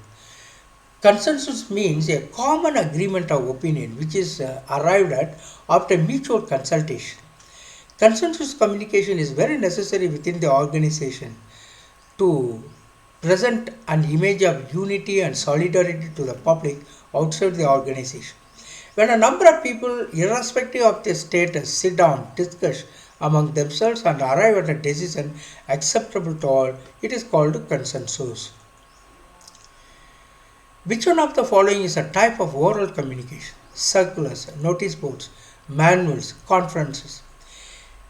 Consensus means a common agreement of opinion which is arrived at after mutual consultation. Consensus communication is very necessary within the organization to present an image of unity and solidarity to the public outside the organization. When a number of people, irrespective of their status, sit down, discuss among themselves and arrive at a decision acceptable to all, it is called consensus. Which one of the following is a type of oral communication? Circulars, notice boards, manuals, conferences.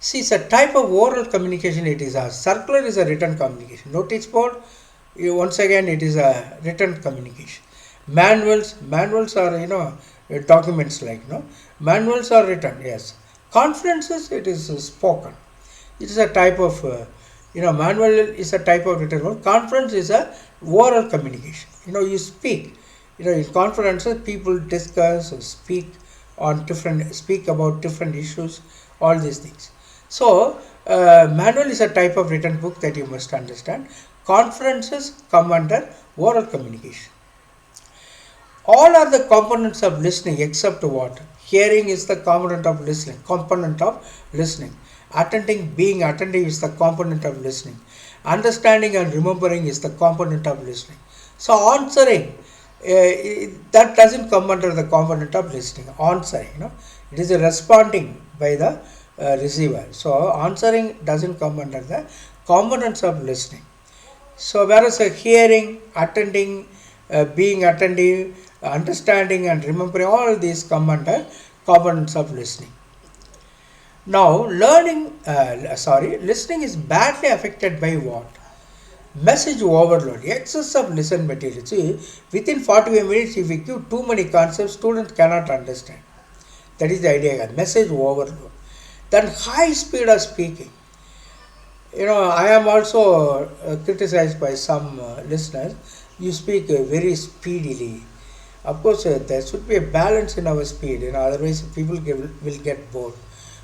See, it's a type of oral communication it is. A circular is a written communication. Notice board, once again it is a written communication. Manuals are, documents like, manuals are written, yes. Conferences, it is spoken. It is a type of, manual is a type of written word. Conference is a oral communication. You speak. In conferences, people discuss or speak about different issues, all these things. So, manual is a type of written book that you must understand. Conferences come under oral communication. All are the components of listening except what? Hearing is the component of listening. Attending, being attentive is the component of listening. Understanding and remembering is the component of listening. So answering, that doesn't come under the component of listening. Answering, it is a responding by the receiver. So answering doesn't come under the components of listening. So whereas hearing, attending, being attentive, understanding and remembering, all these come under components of listening. Now listening is badly affected by what? Message overload, excess of listen material. See, within 45 minutes if we give too many concepts, students cannot understand. That is the idea, message overload. Then high speed of speaking. I am also criticized by some listeners. You speak very speedily. Of course, there should be a balance in our speed, otherwise people will get bored.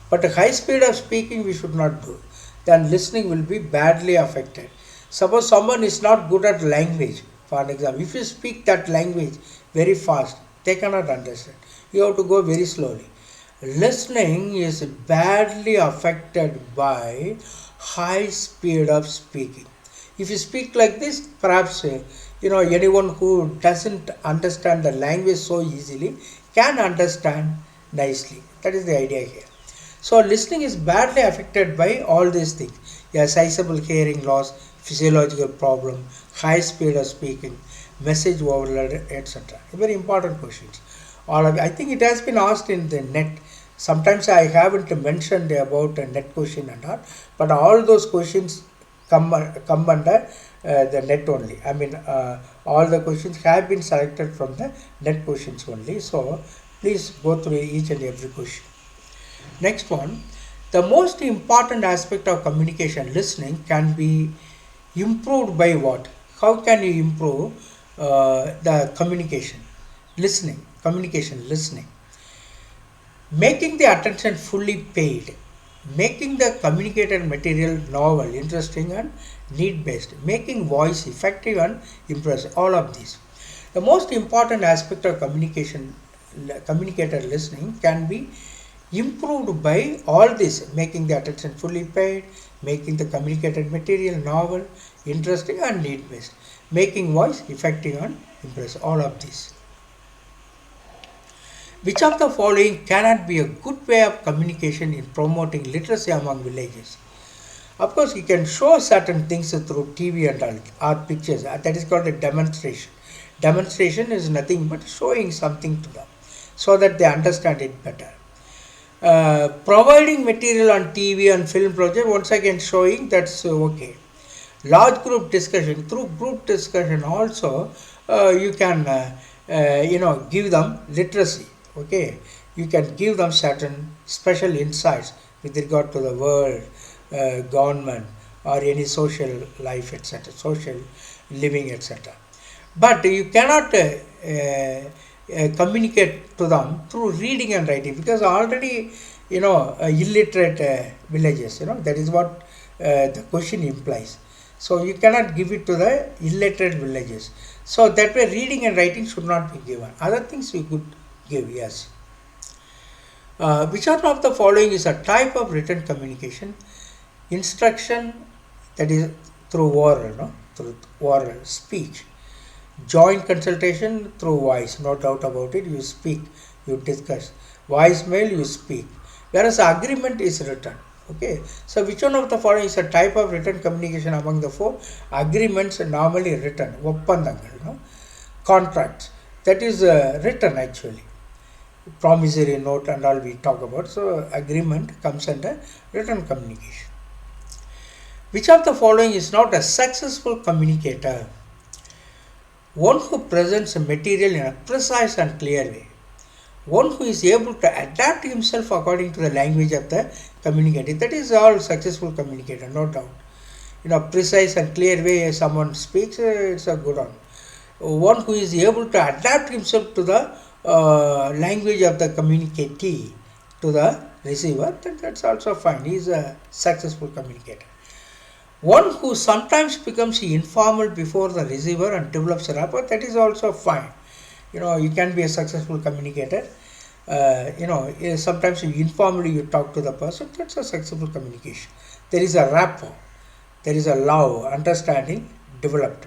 But high speed of speaking we should not do. Then listening will be badly affected. Suppose someone is not good at language, for an example, if you speak that language very fast, they cannot understand. You have to go very slowly. Listening is badly affected by high speed of speaking. If you speak like this, perhaps anyone who doesn't understand the language so easily can understand nicely. That is the idea here. So listening is badly affected by all these things. Sizable hearing loss, physiological problem, high speed of speaking, message overload, etc. Very important questions. I think it has been asked in the NET. Sometimes I haven't mentioned about a NET question and all, but all those questions come under the NET only. All the questions have been selected from the NET questions only. So please go through each and every question. Next one, the most important aspect of communication, listening, can be improved by what? How can you improve the communication? Listening. Making the attention fully paid. Making the communicated material novel, interesting and need-based. Making voice effective and impressive. All of these. The most important aspect of communicated listening can be improved by all this: making the attention fully paid, making the communicated material novel, interesting and need-based, making voice effective and impressive. All of these. Which of the following cannot be a good way of communication in promoting literacy among villages? Of course, you can show certain things through TV and all, or pictures. That is called a demonstration. Demonstration is nothing but showing something to them so that they understand it better. Providing material on TV and film project, once again showing, that's okay. Large group discussion, through group discussion also you can give them literacy. Okay, you can give them certain special insights with regard to the world, government, or any social life, etc., social living, etc. But you cannot communicate to them through reading and writing, because already illiterate villages, that is what the question implies. So you cannot give it to the illiterate villages. So that way reading and writing should not be given. Other things we could give, yes. Which one of the following is a type of written communication? Instruction, that is through oral, through oral speech. Joint consultation through voice, no doubt about it. You speak, you discuss. Voicemail, you speak. Whereas agreement is written. Okay, so which one of the following is a type of written communication among the four? Agreements are normally written. Oppandangal, contracts, that is written actually. Promissory note and all we talk about. So agreement comes under written communication. Which of the following is not a successful communicator? One who presents a material in a precise and clear way. One who is able to adapt himself according to the language of the communicator. That is all successful communicator, no doubt. Precise and clear way someone speaks, it's a good one. One who is able to adapt himself to the language of the communicatee, to the receiver, that's also fine. He is a successful communicator. One who sometimes becomes informal before the receiver and develops a rapport, that is also fine. You can be a successful communicator. Sometimes informally you talk to the person, that's a successful communication. There is a rapport, there is a love, understanding developed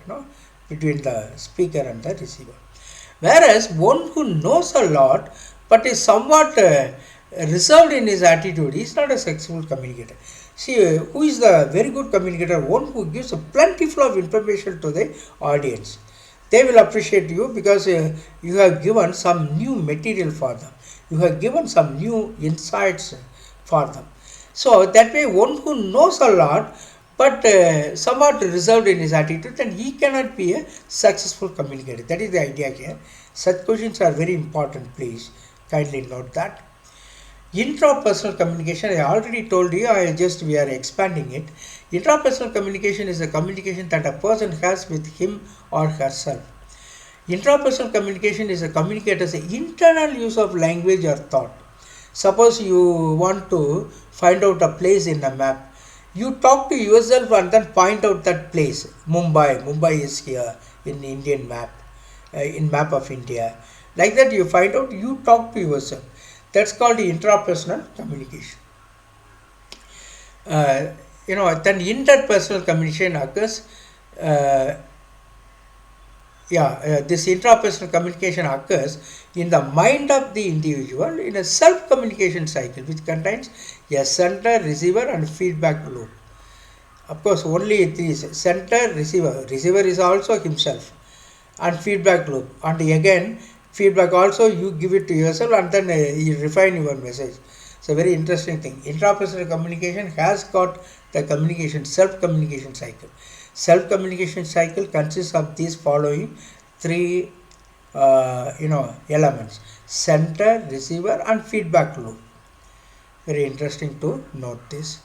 between the speaker and the receiver. Whereas one who knows a lot but is somewhat reserved in his attitude is not a successful communicator. See, who is the very good communicator? One who gives a plentiful of information to the audience. They will appreciate you because you have given some new material for them. You have given some new insights for them. So that way, one who knows a lot but somewhat reserved in his attitude, then he cannot be a successful communicator. That is the idea here. Such questions are very important, please kindly note that. Intrapersonal communication, I already told you, we are expanding it. Intrapersonal communication is a communication that a person has with him or herself. Intrapersonal communication is a communicator's internal use of language or thought. Suppose you want to find out a place in a map. You talk to yourself and then point out that place. Mumbai is here in Indian map, in map of India. Like that you find out, you talk to yourself. That's called the intrapersonal communication. Then interpersonal communication occurs. This intrapersonal communication occurs in the mind of the individual in a self-communication cycle which contains a sender, receiver and feedback loop. Of course, only these: sender, receiver. Receiver is also himself, and feedback loop. And again, feedback also you give it to yourself and then you refine your message. It's a very interesting thing. Intrapersonal communication has got the communication, self-communication cycle. Self-communication cycle consists of these following three elements: center, receiver and feedback loop. Very interesting to note this.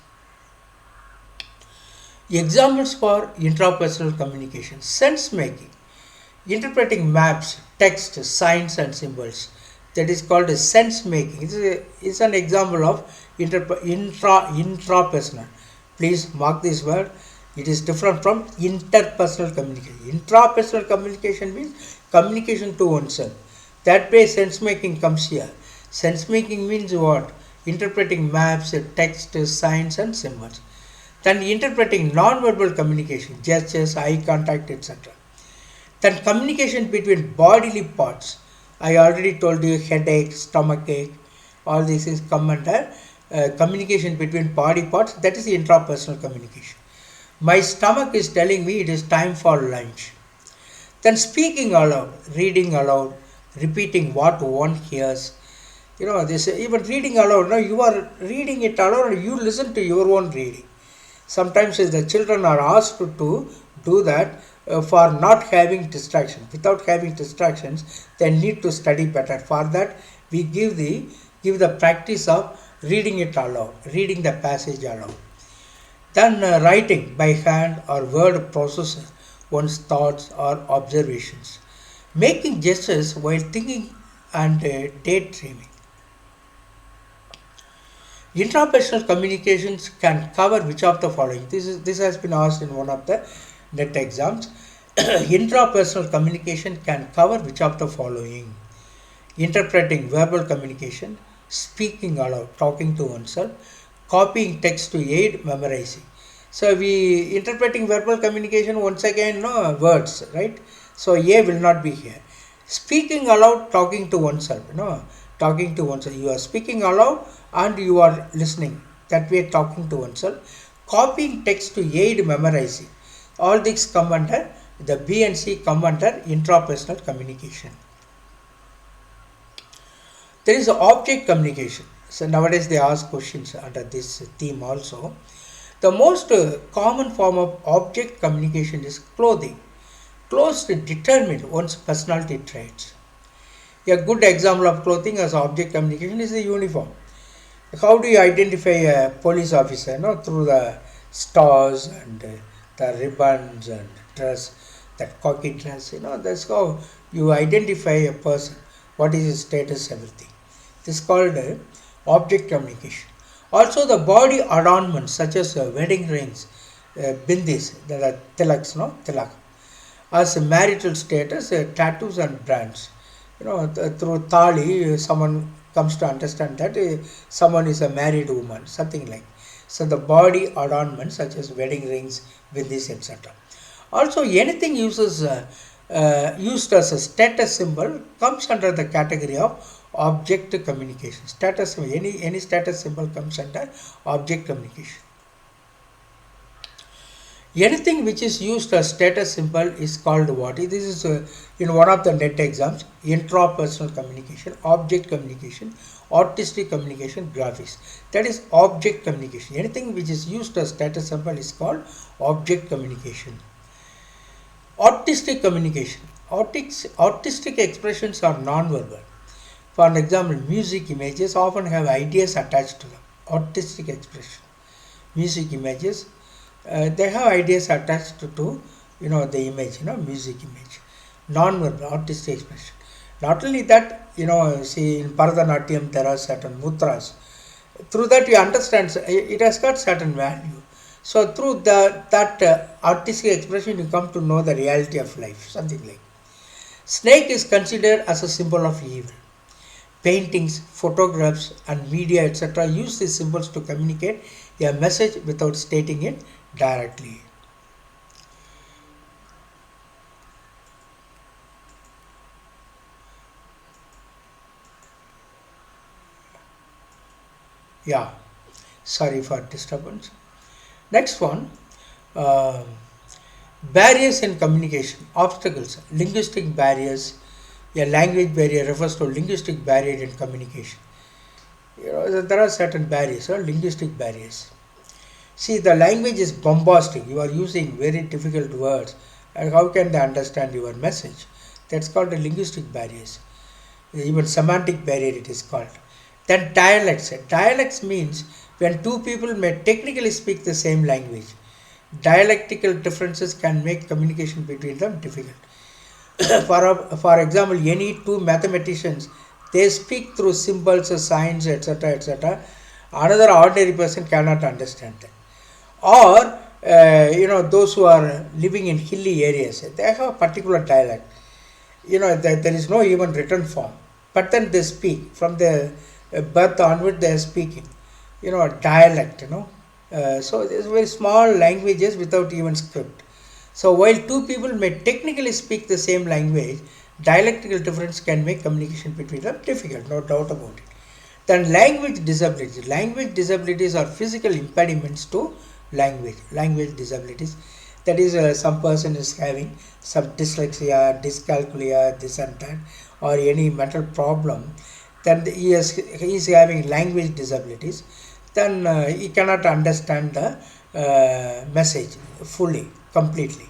Examples for intrapersonal communication: sense making, interpreting maps, text, signs and symbols. That is called a sense making. It's an example of intrapersonal. Please mark this word. It is different from interpersonal communication. Intrapersonal communication means communication to oneself. That way sense making comes here. Sense making means what? Interpreting maps, text, signs and symbols. Then interpreting non-verbal communication, gestures, eye contact, etc. Then communication between bodily parts. I already told you headache, stomach ache, all these things come under communication between body parts. That is intrapersonal communication. My stomach is telling me it is time for lunch. Then speaking aloud, reading aloud, repeating what one hears. This even reading aloud. Now you are reading it aloud and you listen to your own reading. Sometimes the children are asked to do that for not having distractions. Without having distractions, they need to study better. For that, we give the practice of reading it aloud, reading the passage aloud. Then writing by hand or word process one's thoughts or observations. Making gestures while thinking and daydreaming. Intrapersonal communications can cover which of the following? This has been asked in one of the NET exams. Intrapersonal communication can cover which of the following? Interpreting verbal communication, speaking aloud, talking to oneself, copying text to aid memorizing. So we interpreting verbal communication, once again words, right? So A will not be here. Speaking aloud, talking to oneself, talking to oneself. You are speaking aloud and you are listening. That way talking to oneself. Copying text to aid memorizing. All these come under the B and C come under intrapersonal communication. There is object communication. So nowadays they ask questions under this theme also. The most common form of object communication is clothing. Clothes determine one's personality traits. A good example of clothing as object communication is the uniform. How do you identify a police officer? Through the stars and the ribbons and dress, that cocky dress. That's how you identify a person. What is his status, everything. This is called object communication. Also the body adornments such as wedding rings, bindis, that are tilaks, tilak. As marital status, tattoos and brands. Through thali, someone comes to understand that someone is a married woman, something like. So the body adornments such as wedding rings, bindis, etc. Also anything used as a status symbol comes under the category of object communication. Status symbol, any status symbol comes under object communication. Anything which is used as status symbol is called what? This is in one of the NET exams: intrapersonal communication, object communication, artistic communication, graphics. That is object communication. Anything which is used as status symbol is called object communication. Artistic communication. Artistic expressions are non-verbal. For an example, music images often have ideas attached to them. Artistic expression. Music images, they have ideas attached to the image, music image. Non-verbal, artistic expression. Not only that, see in Bharatanatyam there are certain mudras. Through that you understand it has got certain value. So through that artistic expression you come to know the reality of life, something like. Snake is considered as a symbol of evil. Paintings, photographs and media etc. use these symbols to communicate a message without stating it directly. Yeah, sorry for disturbance. Next one, barriers in communication, obstacles, linguistic barriers. A language barrier refers to linguistic barrier in communication. There are certain barriers, linguistic barriers. See, the language is bombastic. You are using very difficult words. And how can they understand your message? That's called a linguistic barriers. Even semantic barrier it is called. Then dialects. Dialects means when two people may technically speak the same language. Dialectical differences can make communication between them difficult. For example, any two mathematicians, they speak through symbols, signs, etc., etc. Another ordinary person cannot understand them. Or those who are living in hilly areas, they have a particular dialect. There is no even written form, but then they speak from the birth onward. They are speaking, dialect. So there's very small languages without even script. So while two people may technically speak the same language, Dialectical difference can make communication between them difficult, no doubt about it. Then language disabilities. Language disabilities are physical impediments to language. Language disabilities. That is, some person is having some dyslexia, dyscalculia, this and that, or any mental problem. Then he is having language disabilities. Then he cannot understand the message fully, completely.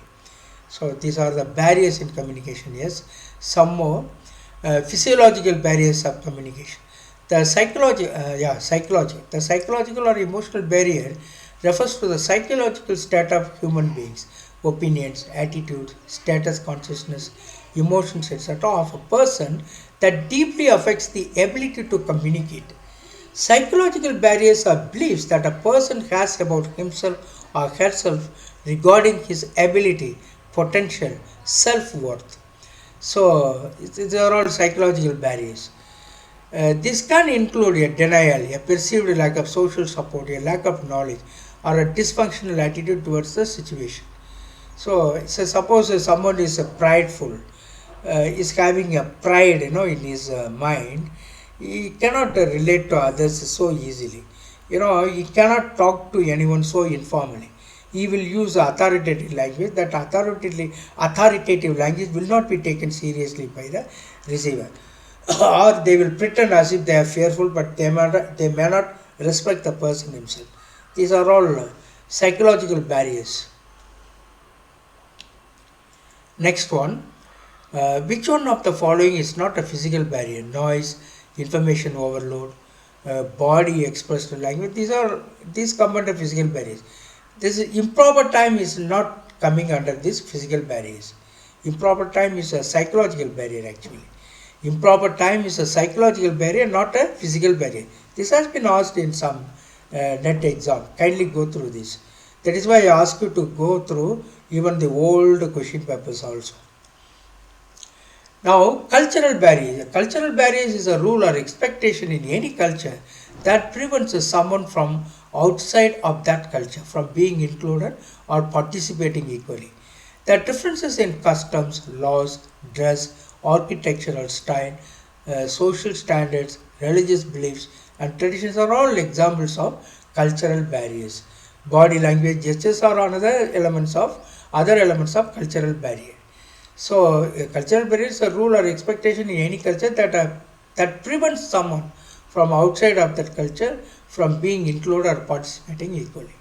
So these are the barriers in communication. Yes, some more physiological barriers of communication. The the psychological or emotional barrier refers to the psychological state of human beings, opinions, attitudes, status consciousness, emotions, etc. of a person that deeply affects the ability to communicate. Psychological barriers are beliefs that a person has about himself or herself regarding his ability, potential, self-worth. So these are all psychological barriers. This can include a denial, a perceived lack of social support, a lack of knowledge, or a dysfunctional attitude towards the situation. So suppose someone is prideful, is having a pride, in his mind. He cannot relate to others so easily. He cannot talk to anyone so informally. He will use authoritative language. That authoritative language will not be taken seriously by the receiver. Or they will pretend as if they are fearful, but they may not respect the person himself. These are all psychological barriers. Next one, which one of the following is not a physical barrier? Noise, information overload, body expressed language. These come under physical barriers. This improper time is not coming under these physical barriers. Improper time is a psychological barrier actually. Improper time is a psychological barrier, not a physical barrier. This has been asked in some NET exam. Kindly go through this. That is why I ask you to go through even the old question papers also. Now, cultural barriers. Cultural barriers is a rule or expectation in any culture that prevents someone from outside of that culture from being included or participating equally. The differences in customs, laws, dress, architectural style, social standards, religious beliefs, and traditions are all examples of cultural barriers. Body language, gestures are other elements of cultural barrier. So, cultural barrier is a rule or expectation in any culture that prevents someone from outside of that culture from being included or participating equally.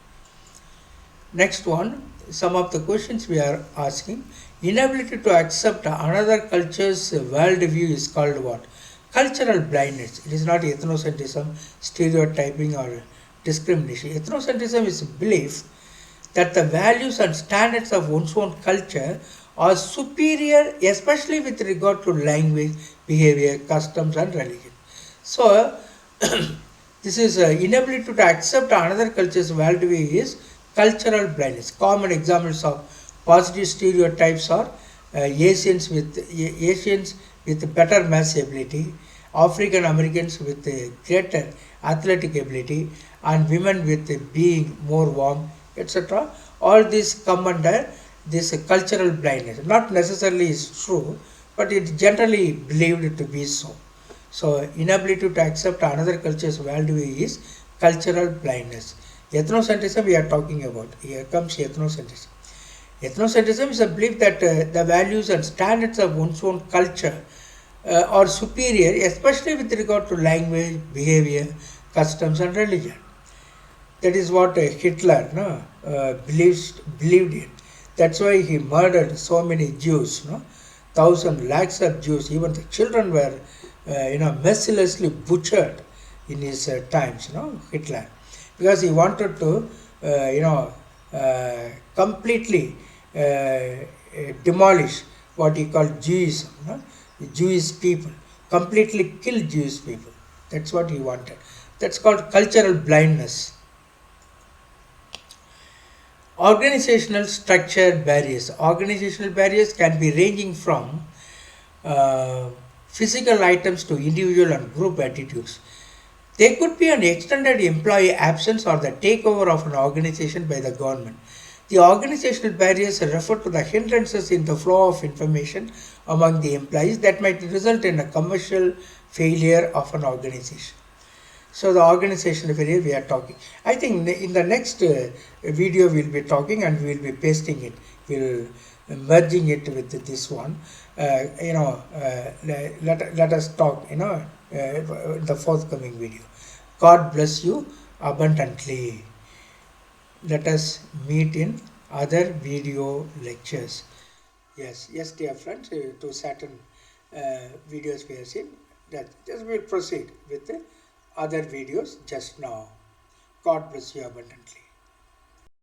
Next one, some of the questions we are asking. Inability to accept another culture's worldview is called what? Cultural blindness. It is not ethnocentrism, stereotyping, or discrimination. Ethnocentrism is a belief that the values and standards of one's own culture are superior, especially with regard to language, behavior, customs, and religion. So, this is inability to accept another culture's worldview is cultural blindness. Common examples of positive stereotypes are Asians with better math ability, African Americans with greater athletic ability, and women with being more warm, etc. All these come under this cultural blindness. Not necessarily is true, but it is generally believed to be so. So, inability to accept another culture's worldview is cultural blindness. Ethnocentrism we are talking about. Here comes ethnocentrism. Ethnocentrism is a belief that the values and standards of one's own culture are superior, especially with regard to language, behavior, customs, and religion. That is what Hitler believed in. That's why he murdered so many Jews. Thousands, lakhs of Jews. Even the children were, mercilessly butchered in his times. Hitler, because he wanted to, completely demolish what he called Jewism, Jewish people, completely kill Jewish people. That's what he wanted. That's called cultural blindness. Organizational structure barriers. Organizational barriers can be ranging from physical items to individual and group attitudes. They could be an extended employee absence or the takeover of an organization by the government. The organizational barriers refer to the hindrances in the flow of information among the employees that might result in a commercial failure of an organization. So the organizational failure we are talking. I think in the next video we'll be talking and we'll be pasting it. We'll merging it with this one. Let us talk. The forthcoming video. God bless you abundantly. Let us meet in other video lectures. Yes, dear friends, to certain videos we have seen, that just we'll proceed with the other videos just now. God bless you abundantly.